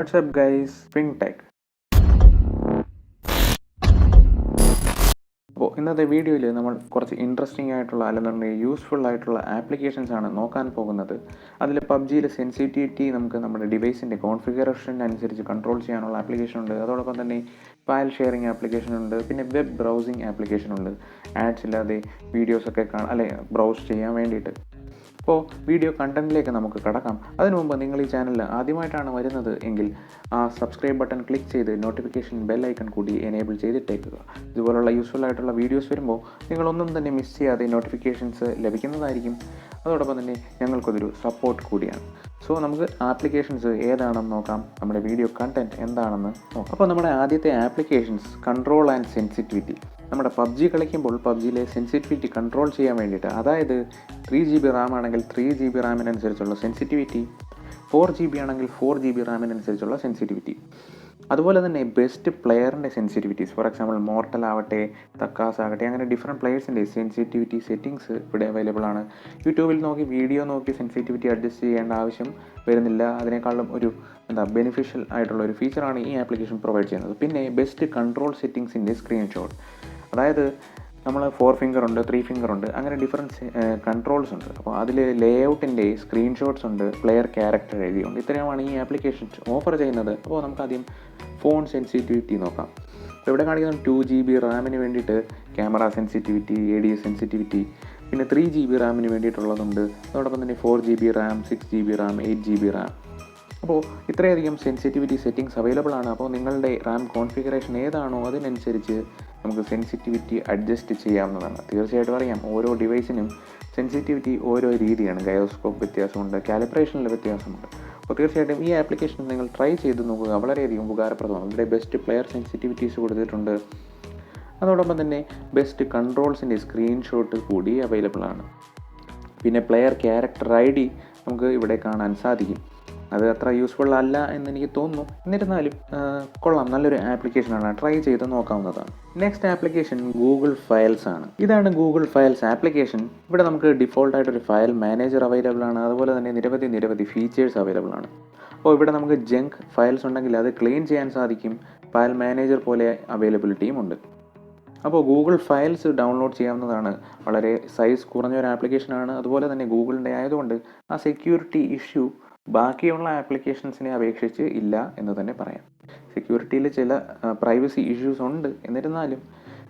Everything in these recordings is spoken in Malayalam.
What's up guys, FING Tech. അപ്പോൾ ഇന്നത്തെ വീഡിയോയിൽ നമ്മൾ കുറച്ച് ഇൻട്രസ്റ്റിംഗ് ആയിട്ടുള്ള അല്ലെന്നുണ്ടെങ്കിൽ യൂസ്ഫുൾ ആയിട്ടുള്ള ആപ്ലിക്കേഷൻസ് ആണ് നോക്കാൻ പോകുന്നത്. അതിൽ പബ്ജിയിലെ സെൻസിറ്റിവിറ്റി നമുക്ക് നമ്മുടെ ഡിവൈസിൻ്റെ കോൺഫിഗറേഷൻ അനുസരിച്ച് കൺട്രോൾ ചെയ്യാനുള്ള ആപ്ലിക്കേഷൻ ഉണ്ട്. അതോടൊപ്പം തന്നെ ഫയൽ ഷെയറിംഗ് ആപ്ലിക്കേഷൻ ഉണ്ട്, പിന്നെ വെബ് ബ്രൗസിംഗ് ആപ്ലിക്കേഷൻ ഉണ്ട്. ആഡ്സ് ഇല്ലാതെ വീഡിയോസൊക്കെ ബ്രൗസ് ചെയ്യാൻ വേണ്ടിയിട്ട്. അപ്പോൾ വീഡിയോ കണ്ടൻറ്റിലേക്ക് നമുക്ക് കടക്കാം. അതിനു മുമ്പ് നിങ്ങൾ ഈ ചാനലിൽ ആദ്യമായിട്ടാണ് വരുന്നത് എങ്കിൽ ആ സബ്സ്ക്രൈബ് ബട്ടൺ ക്ലിക്ക് ചെയ്ത് നോട്ടിഫിക്കേഷൻ ബെൽ ഐക്കൺ കൂടി എനേബിൾ ചെയ്തിട്ടേക്കുക. ഇതുപോലുള്ള യൂസ്ഫുൾ ആയിട്ടുള്ള വീഡിയോസ് വരുമ്പോൾ നിങ്ങളൊന്നും തന്നെ മിസ് ചെയ്യാതെ നോട്ടിഫിക്കേഷൻസ് ലഭിക്കുന്നതായിരിക്കും. അതോടൊപ്പം തന്നെ ഞങ്ങൾക്കൊരു സപ്പോർട്ട് കൂടിയാണ്. സോ നമുക്ക് ആപ്ലിക്കേഷൻസ് ഏതാണെന്ന് നോക്കാം, നമ്മുടെ വീഡിയോ കണ്ടൻറ്റ് എന്താണെന്ന് നോക്കാം. അപ്പോൾ നമ്മുടെ ആദ്യത്തെ ആപ്ലിക്കേഷൻസ് കൺട്രോൾ ആൻഡ് സെൻസിറ്റിവിറ്റി. നമ്മുടെ പബ്ജി കളിക്കുമ്പോൾ പബ്ജിയിലെ സെൻസിറ്റിവിറ്റി കൺട്രോൾ ചെയ്യാൻ വേണ്ടിയിട്ട്, അതായത് 3GB റാം ആണെങ്കിൽ 3GB റാമിനനുസരിച്ചുള്ള സെൻസിറ്റിവിറ്റി, 4GB ആണെങ്കിൽ 4GB റാമിനനുസരിച്ചുള്ള സെൻസിറ്റിവിറ്റി, അതുപോലെ തന്നെ ബെസ്റ്റ് പ്ലെയറിൻ്റെ സെൻസിറ്റിവിറ്റീസ്, ഫോർ എക്സാമ്പിൾ മോർട്ടൽ ആവട്ടെ, തക്കാസ് ആകട്ടെ, അങ്ങനെ ഡിഫറെൻറ്റ് പ്ലെയേഴ്സിൻ്റെ സെൻസിറ്റിവിറ്റി സെറ്റിങ്സ് ഇവിടെ അവൈലബിൾ ആണ്. യൂട്യൂബിൽ നോക്കി വീഡിയോ നോക്കി സെൻസിറ്റിവിറ്റി അഡ്ജസ്റ്റ് ചെയ്യേണ്ട ആവശ്യം വരുന്നില്ല. അതിനേക്കാളും ഒരു ബെനിഫിഷ്യൽ ആയിട്ടുള്ള ഒരു ഫീച്ചറാണ് ഈ ആപ്ലിക്കേഷൻ പ്രൊവൈഡ് ചെയ്യുന്നത്. പിന്നെ ബെസ്റ്റ് കൺട്രോൾ സെറ്റിങ്സിൻ്റെ സ്ക്രീൻഷോട്ട്, അതായത് നമ്മൾ 4 ഫിംഗർ ഉണ്ട്, 3 ഫിംഗർ ഉണ്ട്, അങ്ങനെ ഡിഫറൻറ്റ് കൺട്രോൾസ് ഉണ്ട്. അപ്പോൾ അതിൽ ലേഔട്ടിൻ്റെ സ്ക്രീൻഷോട്ട്സ് ഉണ്ട്, പ്ലെയർ ക്യാരക്ടർ എഴുതിയുണ്ട്. ഇത്രയുമാണ് ഈ ആപ്ലിക്കേഷൻസ് ഓഫർ ചെയ്യുന്നത്. അപ്പോൾ നമുക്കാദ്യം ഫോൺ സെൻസിറ്റിവിറ്റി നോക്കാം. അപ്പോൾ ഇവിടെ കാണിക്കുന്നത് 2GB റാമിന് വേണ്ടിയിട്ട് ക്യാമറ സെൻസിറ്റിവിറ്റി, ADS സെൻസിറ്റിവിറ്റി, പിന്നെ 3GB റാമിന് വേണ്ടിയിട്ടുള്ളതുണ്ട്. അതോടൊപ്പം തന്നെ 4GB Ram, 6GB Ram, 8GB Ram. അപ്പോൾ ഇത്രയധികം സെൻസിറ്റിവിറ്റി സെറ്റിങ്സ് അവൈലബിൾ ആണ്. അപ്പോൾ നിങ്ങളുടെ റാം കോൺഫിഗറേഷൻ ഏതാണോ അതിനനുസരിച്ച് നമുക്ക് സെൻസിറ്റിവിറ്റി അഡ്ജസ്റ്റ് ചെയ്യാവുന്നതാണ്. തീർച്ചയായിട്ടും അറിയാം, ഓരോ ഡിവൈസിനും സെൻസിറ്റിവിറ്റി ഓരോ രീതിയാണ്. ഗയോസ്കോപ്പ് വ്യത്യാസമുണ്ട്, കാലിബ്രേഷനിൽ വ്യത്യാസമുണ്ട്. അപ്പോൾ തീർച്ചയായിട്ടും ഈ ആപ്ലിക്കേഷൻ നിങ്ങൾ ട്രൈ ചെയ്ത് നോക്കുക, വളരെയധികം ഉപകാരപ്രദമാണ്. ഇവിടെ ബെസ്റ്റ് പ്ലെയർ സെൻസിറ്റിവിറ്റീസ് കൊടുത്തിട്ടുണ്ട്. അതോടൊപ്പം തന്നെ ബെസ്റ്റ് കൺട്രോൾസിൻ്റെ സ്ക്രീൻഷോട്ട് കൂടി അവൈലബിൾ ആണ്. പിന്നെ പ്ലെയർ ക്യാരക്ടർ ID നമുക്ക് ഇവിടെ കാണാൻ സാധിക്കും. അത് അത്ര യൂസ്ഫുൾ അല്ല എന്നെനിക്ക് തോന്നുന്നു. എന്നിരുന്നാലും കൊള്ളാം, നല്ലൊരു ആപ്ലിക്കേഷനാണ്, ട്രൈ ചെയ്ത് നോക്കാവുന്നതാണ്. നെക്സ്റ്റ് ആപ്ലിക്കേഷൻ ഗൂഗിൾ ഫയൽസ് ആണ്. ഇതാണ് ഗൂഗിൾ ഫയൽസ് ആപ്ലിക്കേഷൻ. ഇവിടെ നമുക്ക് ഡിഫോൾട്ടായിട്ടൊരു ഫയൽ മാനേജർ അവൈലബിൾ ആണ്. അതുപോലെ തന്നെ നിരവധി ഫീച്ചേഴ്സ് അവൈലബിൾ ആണ്. അപ്പോൾ ഇവിടെ നമുക്ക് ജങ്ക് ഫയൽസ് ഉണ്ടെങ്കിൽ അത് ക്ലീൻ ചെയ്യാൻ സാധിക്കും. ഫയൽ മാനേജർ പോലെ അവൈലബിലിറ്റിയും ഉണ്ട്. അപ്പോൾ ഗൂഗിൾ ഫയൽസ് ഡൗൺലോഡ് ചെയ്യാവുന്നതാണ്. വളരെ സൈസ് കുറഞ്ഞ ഒരു ആപ്ലിക്കേഷനാണ്. അതുപോലെ തന്നെ ഗൂഗിളിൻ്റെ ആയതുകൊണ്ട് ആ സെക്യൂരിറ്റി ഇഷ്യൂ ബാക്കിയുള്ള ആപ്ലിക്കേഷൻസിനെ അപേക്ഷിച്ച് ഇല്ല എന്ന് തന്നെ പറയാം. സെക്യൂരിറ്റിയിൽ ചില പ്രൈവസി ഇഷ്യൂസ് ഉണ്ട്, എന്നിരുന്നാലും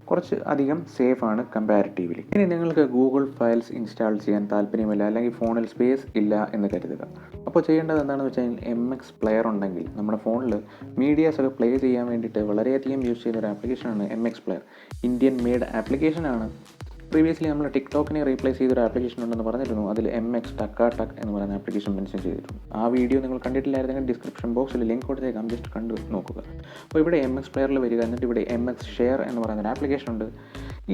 കുറച്ച് അധികം സേഫാണ് കമ്പാരിറ്റീവ്ലി. ഇനി നിങ്ങൾക്ക് ഗൂഗിൾ ഫയൽസ് ഇൻസ്റ്റാൾ ചെയ്യാൻ താല്പര്യമില്ല, അല്ലെങ്കിൽ ഫോണിൽ സ്പേസ് ഇല്ല എന്ന് കരുതുക. അപ്പോൾ ചെയ്യേണ്ടത് എന്താണെന്ന് വെച്ചാൽ MX പ്ലെയർ ഉണ്ടെങ്കിൽ നമ്മുടെ ഫോണിൽ മീഡിയാസൊക്കെ പ്ലേ ചെയ്യാൻ വേണ്ടിയിട്ട് വളരെയധികം യൂസ് ചെയ്യുന്ന ഒരു ആപ്ലിക്കേഷനാണ് MX പ്ലെയർ. ഇന്ത്യൻ മെയ്ഡ് ആപ്ലിക്കേഷനാണ്. പ്രീവിയസ്ലി നമ്മൾ ടിക്ടോക്കിനെ റീപ്ലേസ് ചെയ്തൊരു ആപ്ലിക്കേഷൻ ഉണ്ടെന്ന് പറഞ്ഞിരുന്നു. അതിൽ MxTakaTak എന്ന് പറയുന്ന ആപ്ലിക്കേഷൻ മെൻഷൻ ചെയ്തിട്ടുണ്ട്. ആ വീഡിയോ നിങ്ങൾ കണ്ടിട്ടില്ലായിരുന്നെങ്കിൽ ഡിസ്ക്രിപ്ഷൻ ബോക്സിൽ ലിങ്ക് കൊടുത്തേക്കാം, ജസ്റ്റ് കണ്ടു നോക്കുക. അപ്പോൾ ഇവിടെ MX പ്ലെയറിൽ വരിക, എന്നിട്ട് ഇവിടെ MX ഷെയർ എന്ന് പറയുന്ന ഒരു ആപ്ലിക്കേഷൻ ഉണ്ട്.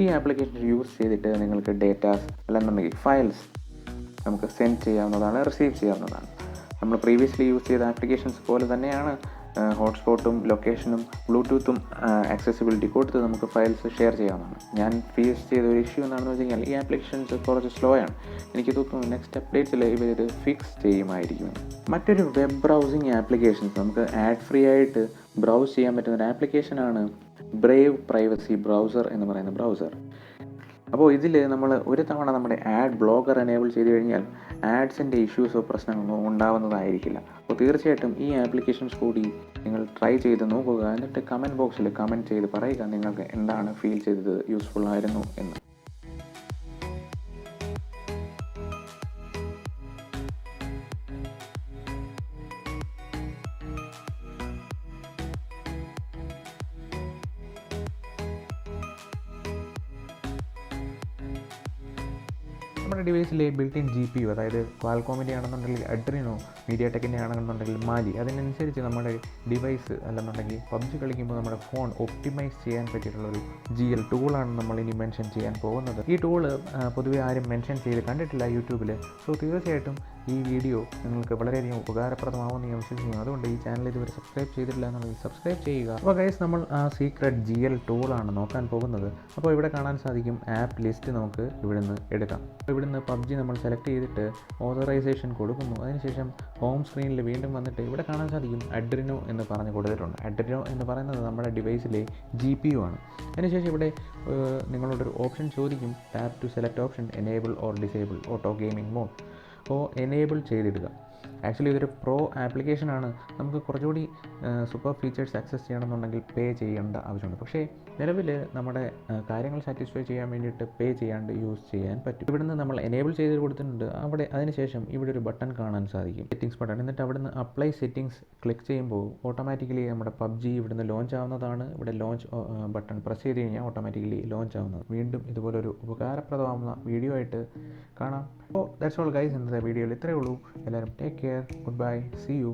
ഈ ആപ്ലിക്കേഷൻ യൂസ് ചെയ്തിട്ട് നിങ്ങൾക്ക് ഡേറ്റാസ് അല്ലെന്നുണ്ടെങ്കിൽ ഫയൽസ് നമുക്ക് സെൻഡ് ചെയ്യാവുന്നതാണ്, റിസീവ് ചെയ്യാവുന്നതാണ്. നമ്മൾ പ്രീവിയസ്ലി യൂസ് ചെയ്ത ആപ്ലിക്കേഷൻസ് പോലെ തന്നെയാണ്. ഹോട്ട്സ്പോട്ടും ലൊക്കേഷനും ബ്ലൂടൂത്തും ആക്സസിബിലിറ്റി കൊടുത്ത് നമുക്ക് ഫയൽസ് ഷെയർ ചെയ്യാവുന്നതാണ്. ഞാൻ ഫേസ് ചെയ്ത ഒരു ഇഷ്യൂ എന്താണെന്ന് വെച്ച് കഴിഞ്ഞാൽ ഈ ആപ്ലിക്കേഷൻസ് കുറച്ച് സ്ലോ ആണ്. എനിക്ക് തോന്നുന്നു നെക്സ്റ്റ് അപ്ഡേറ്റ്സിൽ ഇവരിത് ഫിക്സ് ചെയ്യുമായിരിക്കും. മറ്റൊരു വെബ് ബ്രൗസിങ് ആപ്ലിക്കേഷൻസ്, നമുക്ക് ആഡ് ഫ്രീ ആയിട്ട് ബ്രൗസ് ചെയ്യാൻ പറ്റുന്ന ഒരു ആപ്ലിക്കേഷനാണ് ബ്രേവ് പ്രൈവസി ബ്രൗസർ എന്ന് പറയുന്ന ബ്രൗസർ. അപ്പോൾ ഇതിൽ നമ്മൾ ഒരു തവണ നമ്മുടെ ആഡ് ബ്ലോക്കർ എനേബിൾ ചെയ്ത് കഴിഞ്ഞാൽ ആഡ്സിൻ്റെ ഇഷ്യൂസോ പ്രശ്നങ്ങളോ ഉണ്ടാവുന്നതായിരിക്കില്ല. അപ്പോൾ തീർച്ചയായിട്ടും ഈ ആപ്ലിക്കേഷൻസ് കൂടി നിങ്ങൾ ട്രൈ ചെയ്ത് നോക്കുക. എന്നിട്ട് കമൻറ്റ് ബോക്സിൽ കമൻറ്റ് ചെയ്ത് പറയുക നിങ്ങൾക്ക് എന്താണ് ഫീൽ ചെയ്തത്, യൂസ്ഫുൾ ആയിരുന്നു എന്ന്. നമ്മുടെ ഡിവൈസിലെ ബിൽറ്റ് ഇൻ GPU, അതായത് ക്വാൽകോമിൻ്റെ ആണെന്നുണ്ടെങ്കിൽ അഡ്രീനോ, മീഡിയാടെക്കിൻ്റെ ആണെന്നുണ്ടെങ്കിൽ മാലി, അതിനനുസരിച്ച് നമ്മുടെ ഡിവൈസ് അല്ലെന്നുണ്ടെങ്കിൽ പബ്ജി കളിക്കുമ്പോൾ നമ്മുടെ ഫോൺ ഒപ്റ്റിമൈസ് ചെയ്യാൻ പറ്റിയിട്ടുള്ളൊരു GL ടൂളാണ് നമ്മൾ ഇനി മെൻഷൻ ചെയ്യാൻ പോകുന്നത്. ഈ ടൂള് പൊതുവെ ആരും മെൻഷൻ ചെയ്ത് കണ്ടിട്ടില്ല യൂട്യൂബിൽ. സോ തീർച്ചയായിട്ടും ഈ വീഡിയോ നിങ്ങൾക്ക് വളരെയധികം ഉപകാരപ്രദമാവുമെന്ന് ഞാൻ വിശ്വസിക്കുന്നു. അതുകൊണ്ട് ഈ ചാനൽ ഇതുവരെ സബ്സ്ക്രൈബ് ചെയ്തിട്ടില്ല എന്നുണ്ടെങ്കിൽ സബ്സ്ക്രൈബ് ചെയ്യുക. അപ്പോൾ ഗൈസ്, നമ്മൾ ആ സീക്രട്ട് GL ടൂളാണ് നോക്കാൻ പോകുന്നത്. അപ്പോൾ ഇവിടെ കാണാൻ സാധിക്കും ആപ്പ് ലിസ്റ്റ് നമുക്ക് ഇവിടുന്ന് എടുക്കാം. അപ്പോൾ ഇവിടുന്ന് PUBG നമ്മൾ സെലക്ട് ചെയ്തിട്ട് ഓതറൈസേഷൻ കൊടുക്കുന്നു. അതിനുശേഷം ഹോം സ്ക്രീനിൽ വീണ്ടും വന്നിട്ട് ഇവിടെ കാണാൻ സാധിക്കും അഡ്രിനോ എന്ന് പറഞ്ഞ് കൊടുത്തിട്ടുണ്ട്. അഡ്രിനോ എന്ന് പറയുന്നത് നമ്മുടെ ഡിവൈസിലെ GPU ആണ്. അതിനുശേഷം ഇവിടെ നിങ്ങളോടൊരു ഓപ്ഷൻ ചോദിക്കും, tap to select option enable or disable auto gaming mode. അപ്പോൾ എനേബിൾ ചെയ്തിടുക. ആക്ച്വലി ഇതൊരു പ്രോ ആപ്ലിക്കേഷനാണ്. നമുക്ക് കുറച്ചുകൂടി സൂപ്പർ ഫീച്ചേഴ്സ് ആക്സസ് ചെയ്യണമെന്നുണ്ടെങ്കിൽ പേ ചെയ്യേണ്ട ആവശ്യമുണ്ട്. പക്ഷേ നിലവിൽ നമ്മുടെ കാര്യങ്ങൾ സാറ്റിസ്ഫൈ ചെയ്യാൻ വേണ്ടിയിട്ട് പേ ചെയ്യാണ്ട് യൂസ് ചെയ്യാൻ പറ്റും. ഇവിടുന്ന് നമ്മൾ എനേബിൾ ചെയ്ത് കൊടുത്തിട്ടുണ്ട്. അതിനുശേഷം ഇവിടെ ഒരു ബട്ടൺ കാണാൻ സാധിക്കും, സെറ്റിംഗ്സ് ബട്ടൺ. എന്നിട്ട് അവിടുന്ന് അപ്ലൈ സെറ്റിംഗ്സ് ക്ലിക്ക് ചെയ്യുമ്പോൾ ഓട്ടോമാറ്റിക്കലി നമ്മുടെ PUBG ഇവിടുന്ന് ലോഞ്ച് ആവുന്നതാണ്. ഇവിടെ ലോഞ്ച് ബട്ടൺ പ്രസ് ചെയ്ത് കഴിഞ്ഞാൽ ഓട്ടോമാറ്റിക്കലി ലോഞ്ച് ആവുന്നത്. വീണ്ടും ഇതുപോലൊരു ഉപകാരപ്രദമാവുന്ന വീഡിയോ ആയിട്ട് കാണാം. അപ്പോൾ ദാറ്റ്സ് ഓൾ ഗൈസ്. ഇന്നത്തെ വീഡിയോയിൽ ഇത്രയേ ഉള്ളൂ. എല്ലാവരും take care, good bye, see U.